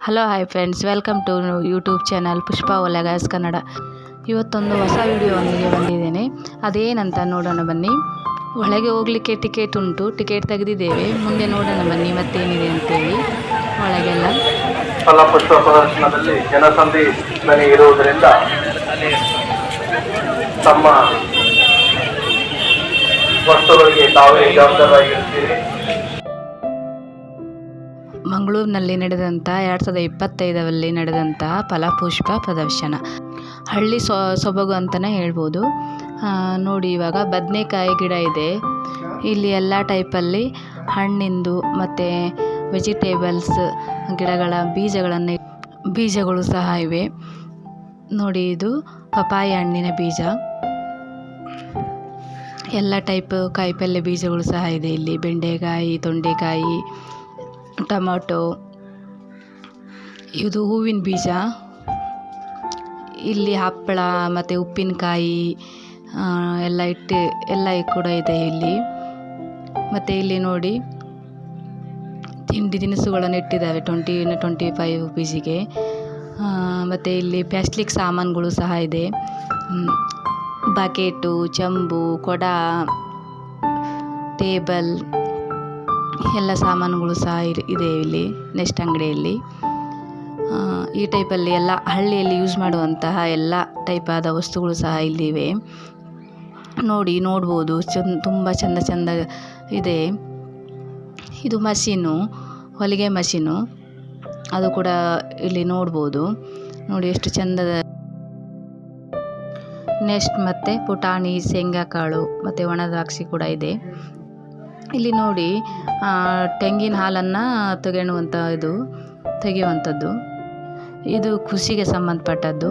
Hello hi friends, welcome to YouTube channel Pushpa ಒಲೆಗಾಸ್ ಕನ್ನಡ. ಇವತ್ತೊಂದು ಹೊಸ ವಿಡಿಯೋವೊಂದಿಗೆ ಬಂದಿದ್ದೇನೆ. ಅದೇನಂತ ನೋಡೋಣ ಬನ್ನಿ. ಒಳಗೆ ಹೋಗಲಿಕ್ಕೆ ಟಿಕೆಟ್ ಉಂಟು, ಟಿಕೆಟ್ ತೆಗೆದಿದ್ದೇವೆ. ಮುಂದೆ ನೋಡೋಣ ಬನ್ನಿ ಮತ್ತೇನಿದೆ ಅಂತೇಳಿ. ಒಳಗೆಲ್ಲ ಫಲಪುಷ್ಪ ಪ್ರದರ್ಶನದಲ್ಲಿ ಜನಸಂದಣಿ ಇರುವುದರಿಂದ ತಮ್ಮ ವಸ್ತುಗಳಿಗೆ ತಾವೇ ಜವಾಬ್ದಾರಿಯಾಗಿರ್ತೀರಿ. ಮಂಗಳೂರಿನಲ್ಲಿ ನಡೆದಂಥ 2025ರಲ್ಲಿ ನಡೆದಂಥ ಫಲಪುಷ್ಪ ಪ್ರದರ್ಶನ ಹಳ್ಳಿ ಸೊಬಗು ಅಂತಲೇ ಹೇಳ್ಬೋದು. ನೋಡಿ, ಇವಾಗ ಬದನೆಕಾಯಿ ಗಿಡ ಇದೆ. ಇಲ್ಲಿ ಎಲ್ಲ ಟೈಪಲ್ಲಿ ಹಣ್ಣಿಂದು ಮತ್ತು ವೆಜಿಟೇಬಲ್ಸ್ ಗಿಡಗಳ ಬೀಜಗಳು ಸಹ ಇವೆ. ನೋಡಿ, ಇದು ಪಪಾಯ ಹಣ್ಣಿನ ಬೀಜ. ಎಲ್ಲ ಟೈಪ್ ಕಾಯಿಪಲ್ಯ ಬೀಜಗಳು ಸಹ ಇದೆ ಇಲ್ಲಿ. ಬೆಂಡೆಕಾಯಿ, ತೊಂಡೆಕಾಯಿ, ಟೊಮೊಟೊ, ಇದು ಹೂವಿನ ಬೀಜ. ಇಲ್ಲಿ ಹಪ್ಪಳ ಮತ್ತು ಉಪ್ಪಿನಕಾಯಿ ಎಲ್ಲ ಕೂಡ ಇದೆ ಇಲ್ಲಿ. ಮತ್ತು ಇಲ್ಲಿ ನೋಡಿ, ತಿಂಡಿ ತಿನಿಸುಗಳನ್ನು ಇಟ್ಟಿದ್ದಾವೆ 25 ರುಪೀಸಿಗೆ. ಮತ್ತು ಇಲ್ಲಿ ಪ್ಲಾಸ್ಟಿಕ್ ಸಾಮಾನುಗಳು ಸಹ ಇದೆ. ಬಕೆಟು, ಚಂಬು, ಕೊಡ, ಟೇಬಲ್ ಎಲ್ಲ ಸಾಮಾನುಗಳು ಸಹ ಇದೆ ಇಲ್ಲಿ ನೆಕ್ಸ್ಟ್ ಅಂಗಡಿಯಲ್ಲಿ. ಈ ಟೈಪಲ್ಲಿ ಎಲ್ಲ ಹಳ್ಳಿಯಲ್ಲಿ ಯೂಸ್ ಮಾಡುವಂತಹ ಎಲ್ಲ ಟೈಪಾದ ವಸ್ತುಗಳು ಸಹ ಇಲ್ಲಿವೆ. ನೋಡ್ಬೋದು, ತುಂಬ ಚಂದ ಇದೆ. ಇದು ಮಷೀನು, ಹೊಲಿಗೆ ಮಷೀನು, ಅದು ಕೂಡ ಇಲ್ಲಿ ನೋಡ್ಬೋದು. ನೋಡಿ ಎಷ್ಟು ಚಂದದ. ನೆಕ್ಸ್ಟ್ ಮತ್ತು ಪುಟಾಣಿ, ಶೇಂಗಾಕಾಳು ಮತ್ತು ಒಣ ದ್ರಾಕ್ಷಿ ಕೂಡ ಇದೆ. ಇಲ್ಲಿ ನೋಡಿ, ತೆಂಗಿನ ಹಾಲನ್ನು ತೆಗೆಯುವಂಥದ್ದು. ಇದು ಕೃಷಿಗೆ ಸಂಬಂಧಪಟ್ಟದ್ದು.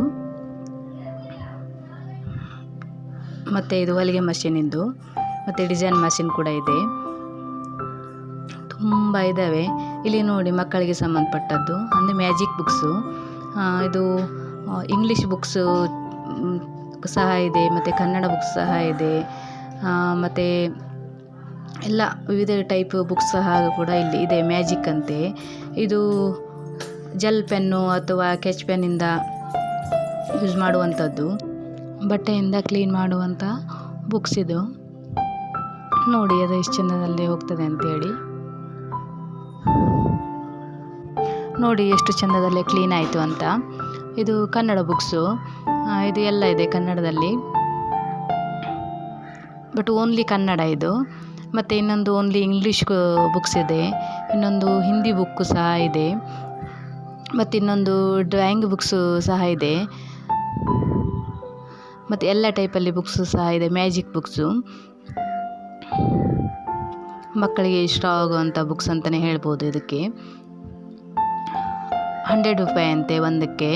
ಮತ್ತು ಇದು ಹೊಲಿಗೆ ಮಷೀನಿಂದು. ಮತ್ತು ಡಿಸೈನ್ ಮಷೀನ್ ಕೂಡ ಇದೆ. ತುಂಬ ಇದ್ದಾವೆ ಇಲ್ಲಿ. ನೋಡಿ, ಮಕ್ಕಳಿಗೆ ಸಂಬಂಧಪಟ್ಟದ್ದು ಅಂದರೆ ಮ್ಯಾಜಿಕ್ ಬುಕ್ಸು. ಇದು ಇಂಗ್ಲೀಷ್ ಬುಕ್ಸು ಸಹ ಇದೆ, ಮತ್ತು ಕನ್ನಡ ಬುಕ್ಸ್ ಸಹ ಇದೆ. ಮತ್ತು ಎಲ್ಲ ವಿವಿಧ ಟೈಪ್ ಬುಕ್ಸ್ ಸಹ ಕೂಡ ಇಲ್ಲಿ ಇದೆ. ಮ್ಯಾಜಿಕ್ ಅಂತೆ. ಇದು ಜೆಲ್ ಪೆನ್ನು ಅಥವಾ ಕೆಚ್ ಪೆನ್ನಿಂದ ಯೂಸ್ ಮಾಡುವಂಥದ್ದು, ಬಟ್ಟೆಯಿಂದ ಕ್ಲೀನ್ ಮಾಡುವಂಥ ಬುಕ್ಸ್ ಇದು. ನೋಡಿ, ಅದು ಎಷ್ಟು ಚಂದದಲ್ಲಿ ಹೋಗ್ತದೆ ಅಂತೇಳಿ. ನೋಡಿ ಎಷ್ಟು ಚಂದದಲ್ಲಿ ಕ್ಲೀನ್ ಆಯಿತು ಅಂತ. ಇದು ಕನ್ನಡ ಬುಕ್ಸು. ಇದು ಎಲ್ಲ ಇದೆ ಕನ್ನಡದಲ್ಲಿ, ಬಟ್ ಓನ್ಲಿ ಕನ್ನಡ ಇದು. ಮತ್ತು ಇನ್ನೊಂದು ಓನ್ಲಿ ಇಂಗ್ಲೀಷ್ ಬುಕ್ಸ್ ಇದೆ. ಇನ್ನೊಂದು ಹಿಂದಿ ಬುಕ್ಕು ಸಹ ಇದೆ. ಮತ್ತು ಇನ್ನೊಂದು ಡ್ರಾಯಿಂಗ್ ಬುಕ್ಸು ಸಹ ಇದೆ. ಮತ್ತು ಎಲ್ಲ ಟೈಪಲ್ಲಿ ಬುಕ್ಸು ಸಹ ಇದೆ. ಮ್ಯಾಜಿಕ್ ಬುಕ್ಸು, ಮಕ್ಕಳಿಗೆ ಇಷ್ಟ ಆಗುವಂಥ ಬುಕ್ಸ್ ಅಂತಲೇ ಹೇಳ್ಬೋದು. ಇದಕ್ಕೆ 100 ರೂಪಾಯಿ ಅಂತೆ ಒಂದಕ್ಕೆ.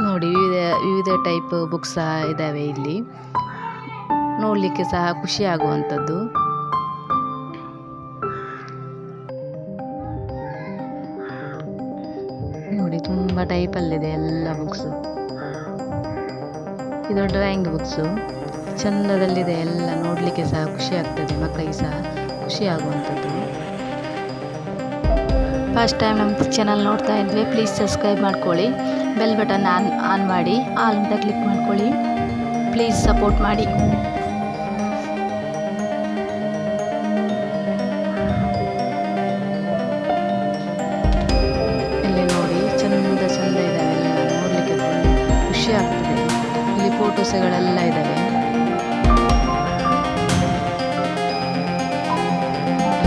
ನೋಡಿ, ವಿವಿಧ ಟೈಪ್ ಬುಕ್ಸ್ ಸಹ ಇದ್ದಾವೆ ಇಲ್ಲಿ. ನೋಡಲಿಕ್ಕೆ ಸಹ ಖುಷಿ ಆಗುವಂಥದ್ದು. ನೋಡಿ, ತುಂಬ ಟೈಪಲ್ಲಿದೆ ಎಲ್ಲ ಬುಕ್ಸು. ಇದು ಡ್ರಾಯಿಂಗ್ ಬುಕ್ಸು, ಚಂದದಲ್ಲಿದೆ ಎಲ್ಲ. ನೋಡಲಿಕ್ಕೆ ಸಹ ಖುಷಿ ಆಗ್ತದೆ, ಮಕ್ಕಳಿಗೆ ಸಹ ಖುಷಿ ಆಗುವಂಥದ್ದು. ಫಸ್ಟ್ ಟೈಮ್ ನಮ್ಮ ಚಾನಲ್ ನೋಡ್ತಾ ಇದ್ವಿ, ಪ್ಲೀಸ್ ಸಬ್ಸ್ಕ್ರೈಬ್ ಮಾಡ್ಕೊಳ್ಳಿ. ಬೆಲ್ ಬಟನ್ ಆನ್ ಮಾಡಿ, ಆಲ್ ಅಂತ ಕ್ಲಿಕ್ ಮಾಡ್ಕೊಳ್ಳಿ. ಪ್ಲೀಸ್ ಸಪೋರ್ಟ್ ಮಾಡಿ. ಇಲ್ಲಿ ನೋಡಿ, ಚಂದ ಇದ್ದಾವೆ ಎಲ್ಲ. ನೋಡಲಿಕ್ಕೆ ಖುಷಿ ಆಗ್ತದೆ. ಇಲ್ಲಿ ಫೋಟೋಸ್ಗಳೆಲ್ಲ ಇದ್ದಾವೆ.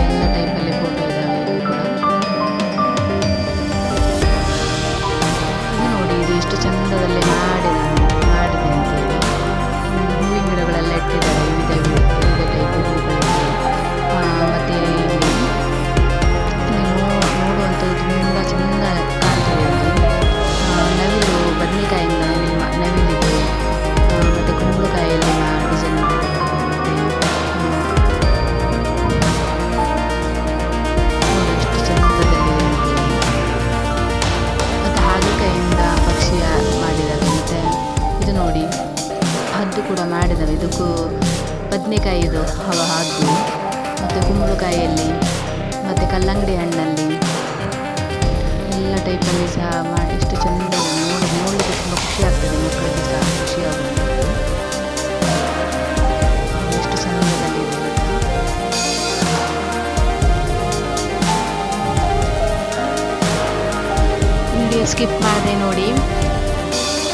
ಎಲ್ಲ ಟೈಪಲ್ಲಿ ಫೋಟೋ ಇದ್ದಾವೆ ಇಲ್ಲಿ ಕೂಡ. ನೋಡಿ, ಇದು ಎಷ್ಟು ಚಂದದಲ್ಲಿ ಮಾಡಿದೆ ಅಂತೇಳಿ. ಹೂವಿನ ಗಿಡಗಳೆಲ್ಲ ಇಟ್ಟಿದ್ದಾರೆ, ವಿವಿಧ ಟೈಪ್ ಹೂಗಳಿದೆ. ಮತ್ತು ನೋಡುವಂಥದ್ದು ತುಂಬ ಚೆಂದ ಕಾಣ್ತದೆ ಇಲ್ಲಿ. ನವಿಲು, ಬದನೆಕಾಯಿಂದ ನವಿಲಿದೆ, ಮತ್ತು ಕುಂಬಳಕಾಯಿ ಎಲ್ಲ ಮಾಡಿದ್ದಾವೆ. ಇದಕ್ಕೂ ಬದನೆಕಾಯಿ ಇದು ಹಾಗೆ, ಮತ್ತು ಕುಂಬಳಕಾಯಿಯಲ್ಲಿ, ಮತ್ತು ಕಲ್ಲಂಗಡಿ ಹಣ್ಣಲ್ಲಿ ಎಲ್ಲ ಟೈಪಲ್ಲಿ ಸಹ ಮಾಡಿ ಎಷ್ಟು ಚೆಂದ ನೋಡಲಿಕ್ಕೆ ತುಂಬ ಖುಷಿ ಆಗ್ತದೆ. ಮಕ್ಕಳಿಗೆ ಸಹ ಖುಷಿ ಆಗುತ್ತೆ. ಎಷ್ಟು ಚೆಂದದಲ್ಲಿದೆ ವಿಡಿಯೋ ಸ್ಕಿಪ್ ಮಾಡಿದೆ ನೋಡಿ.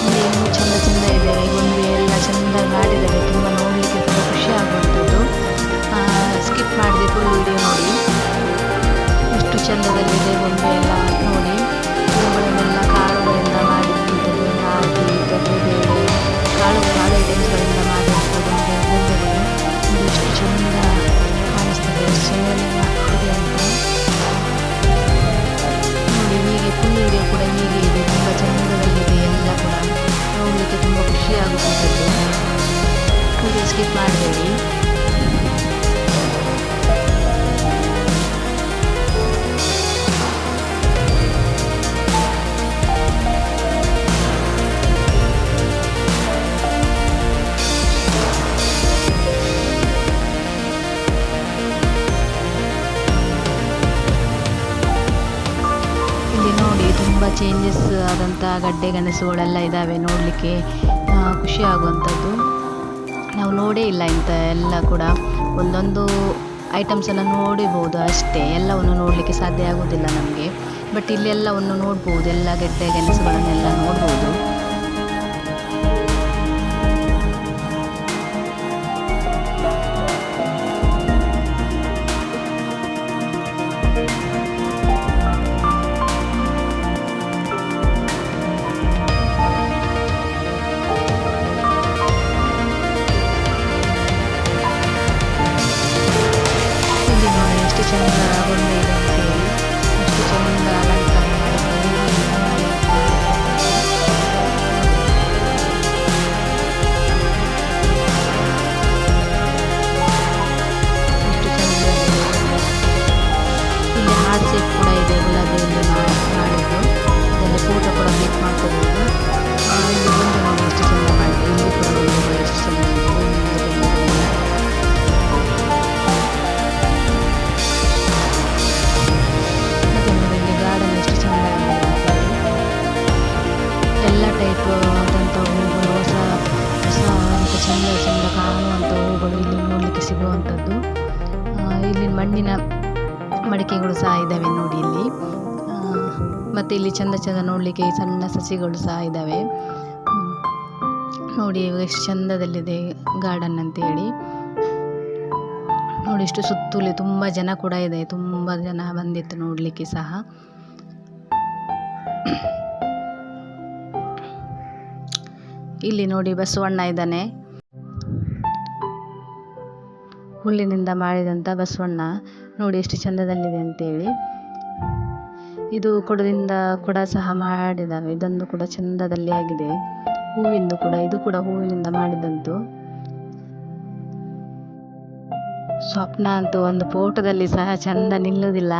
ಇಲ್ಲಿ ಇನ್ನೂ ಚೆಂದ ಚೆಂದ ಇದೆ. ಗೊಂಬೆ ಎಲ್ಲ ಚೆಂದ ಮಾಡಿದ್ದಾರೆ. ತುಂಬ ನೋಡಲಿಕ್ಕೆ ತುಂಬ ಖುಷಿ ಆಗುವಂಥದ್ದು. ಸ್ಕಿಪ್ ಮಾಡಿದೆ, ಫುಲ್ ವಿಡಿಯೋ ನೋಡಿ. ಎಷ್ಟು ಚೆಂದದಲ್ಲಿದೆ ಗೊಂಬೆ ಎಲ್ಲ ನೋಡಿ. ಇವುಗಳನ್ನೆಲ್ಲ ಕಾಳುಗಳಿಂದ ಮಾಡಿರುವಂಥದ್ದು, ರಾಗಿ, ತೊಗರಿಬೇಳೆ, ಕಾಳು ಐಟಮ್ಸ್ಗಳಿಂದ ಮಾಡಿರುವಂಥ ಗೊಂಬೆಗಳು. ಇದು ಎಷ್ಟು ಚೆಂದ ಕಾಣಿಸ್ತದೆ, ಎಷ್ಟು ಚೆಂದ ಇದೆ ಅಂತ ನೋಡಿ. ಹೀಗೆ ಫುಲ್ ವಿಡಿಯೋ ಕೂಡ ಹೀಗೆ ಇದೆ, ತುಂಬ ಚೆಂದದಲ್ಲಿದೆ. ಎಲ್ಲ ಕೂಡ ನೋಡಲಿಕ್ಕೆ ತುಂಬ ಖುಷಿ ಆಗುವಂಥದ್ದು. ವಿಡಿಯೋ ಸ್ಕಿಪ್ ಮಾಡಬೇಡಿ. ಇಲ್ಲಿ ನೋಡಿ ತುಂಬ ಚೇಂಜಸ್ ಆದಂಥ ಗಡ್ಡೆ ಗೆಣಸುಗಳೆಲ್ಲ ಇದ್ದಾವೆ. ನೋಡಲಿಕ್ಕೆ ಖುಷಿ ಆಗುವಂಥದ್ದು. ನಾವು ನೋಡೇ ಇಲ್ಲ ಇಂಥ ಎಲ್ಲ ಕೂಡ. ಒಂದೊಂದು ಐಟಮ್ಸನ್ನು ನೋಡಿಬೋದು ಅಷ್ಟೇ, ಎಲ್ಲವನ್ನು ನೋಡಲಿಕ್ಕೆ ಸಾಧ್ಯ ಆಗೋದಿಲ್ಲ ನಮಗೆ. ಬಟ್ ಇಲ್ಲೆಲ್ಲವನ್ನು ನೋಡ್ಬೋದು, ಎಲ್ಲ ಗೆಡ್ಡೆ ಗೆಣಸುಗಳನ್ನೆಲ್ಲ ನೋಡ್ಬೋದು. ಎಷ್ಟು ಚೆಂದ ಗೊಂಬೆ ಇದೆ ಅಂತ ಹೇಳಿ, ಎಷ್ಟು ಚೆಂದ ಅಲಂಕಾರ ಎಷ್ಟು ಚೆಂದ. ಇಲ್ಲಿ ಹಾರ್ಟ್ ಶೇಪ್ ಕೂಡ ಇದೆ, ಗುಲಾಬಿಯಲ್ಲಿ ಮಾಡಿದ್ದು. ಅದರಲ್ಲಿ ಫೋಟೋ ಕೂಡ ಕ್ಲಿಕ್ ಮಾಡ್ಕೋಬಹುದು. ಇಲ್ಲಿ ಗೊಂಬೆ ನೋಡಿ ಎಷ್ಟು ಚೆಂದ ಮಾಡಿದೆ. ಇಲ್ಲಿ ಕೂಡ ಗೊಂಬೆಗಳು ಎಷ್ಟು ಚೆಂದ ಇದೆ. ಎಲ್ಲ ಟೈಪ್ ಆದಂಥ ಹೂಗಳು, ಹೊಸ ಅಂತ ಚೆಂದ ಚೆಂದ ಕಾಣುವಂಥ ಹೂಗಳು ಇಲ್ಲಿ ನೋಡಲಿಕ್ಕೆ ಸಿಗುವಂಥದ್ದು. ಇಲ್ಲಿ ಮಣ್ಣಿನ ಮಡಿಕೆಗಳು ಸಹ ಇದ್ದಾವೆ ನೋಡಿ ಇಲ್ಲಿ. ಮತ್ತು ಇಲ್ಲಿ ಚೆಂದ ಚೆಂದ ನೋಡಲಿಕ್ಕೆ ಸಣ್ಣ ಸಸಿಗಳು ಸಹ ಇದ್ದಾವೆ ನೋಡಿ. ಎಷ್ಟು ಚೆಂದದಲ್ಲಿದೆ ಗಾರ್ಡನ್ ಅಂತೇಳಿ ನೋಡಿ. ಇಷ್ಟು ಸುತ್ತಲೂ ತುಂಬ ಜನ ಕೂಡ ಇದೆ, ತುಂಬ ಜನ ಬಂದಿತ್ತು ನೋಡಲಿಕ್ಕೆ ಸಹ. ಇಲ್ಲಿ ನೋಡಿ ಬಸವಣ್ಣ ಇದ್ದಾನೆ, ಹುಲ್ಲಿನಿಂದ ಮಾಡಿದಂಥ ಬಸವಣ್ಣ ನೋಡಿ ಎಷ್ಟು ಚೆಂದದಲ್ಲಿದೆ ಅಂತೇಳಿ. ಇದು ಕೊಡದಿಂದ ಕೂಡ ಸಹ ಮಾಡಿದ್ದಾವೆ. ಇದೊಂದು ಕೂಡ ಚೆಂದದಲ್ಲಿ ಆಗಿದೆ. ಹೂವಿಂದು ಕೂಡ, ಇದು ಕೂಡ ಹೂವಿನಿಂದ ಮಾಡಿದಂತು. ಸ್ವಪ್ನ ಅಂತೂ ಒಂದು ಫೋಟೋದಲ್ಲಿ ಸಹ ಚೆಂದ ನಿಲ್ಲುವುದಿಲ್ಲ.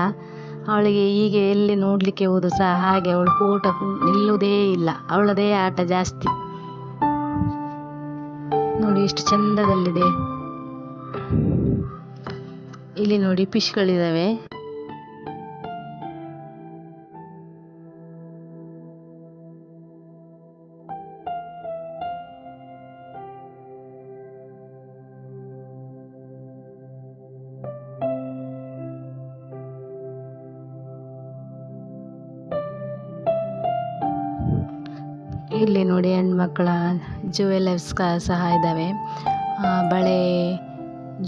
ಅವಳಿಗೆ ಹೀಗೆ ಎಲ್ಲಿ ನೋಡಲಿಕ್ಕೆ ಹೋದ್ರು ಸಹ ಹಾಗೆ, ಅವಳು ಫೋಟೋ ನಿಲ್ಲುವುದೇ ಇಲ್ಲ. ಅವಳದೇ ಆಟ ಜಾಸ್ತಿ ನೋಡಿ. ಎಷ್ಟು ಚೆಂದದಲ್ಲಿದೆ. ಇಲ್ಲಿ ನೋಡಿ ಫಿಶ್ಗಳಿದ್ದಾವೆ. ಇಲ್ಲಿ ನೋಡಿ ಹೆಣ್ಮಕ್ಕಳ ಜ್ಯುವೆಲರ್ಸ್ ಸಹ ಇದ್ದಾವೆ. ಬಳೆ,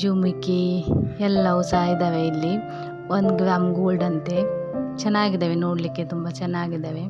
ಜುಮುಕಿ ಎಲ್ಲವೂ ಸಹ ಇದ್ದಾವೆ ಇಲ್ಲಿ. 1 ಗ್ರಾಮ್ ಗೋಲ್ಡ್ ಅಂತೆ. ಚೆನ್ನಾಗಿದ್ದಾವೆ ನೋಡಲಿಕ್ಕೆ, ತುಂಬ ಚೆನ್ನಾಗಿದ್ದಾವೆ.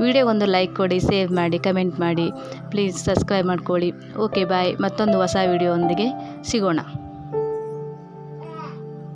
ವಿಡಿಯೋಗೊಂದು ಲೈಕ್ ಕೊಡಿ, ಸೇವ್ ಮಾಡಿ, ಕಮೆಂಟ್ ಮಾಡಿ, ಪ್ಲೀಸ್ ಸಬ್ಸ್ಕ್ರೈಬ್ ಮಾಡ್ಕೊಳ್ಳಿ. Okay bye. ಮತ್ತೊಂದು ಹೊಸ ವಿಡಿಯೋ ಒಂದಿಗೆ ಸಿಗೋಣ.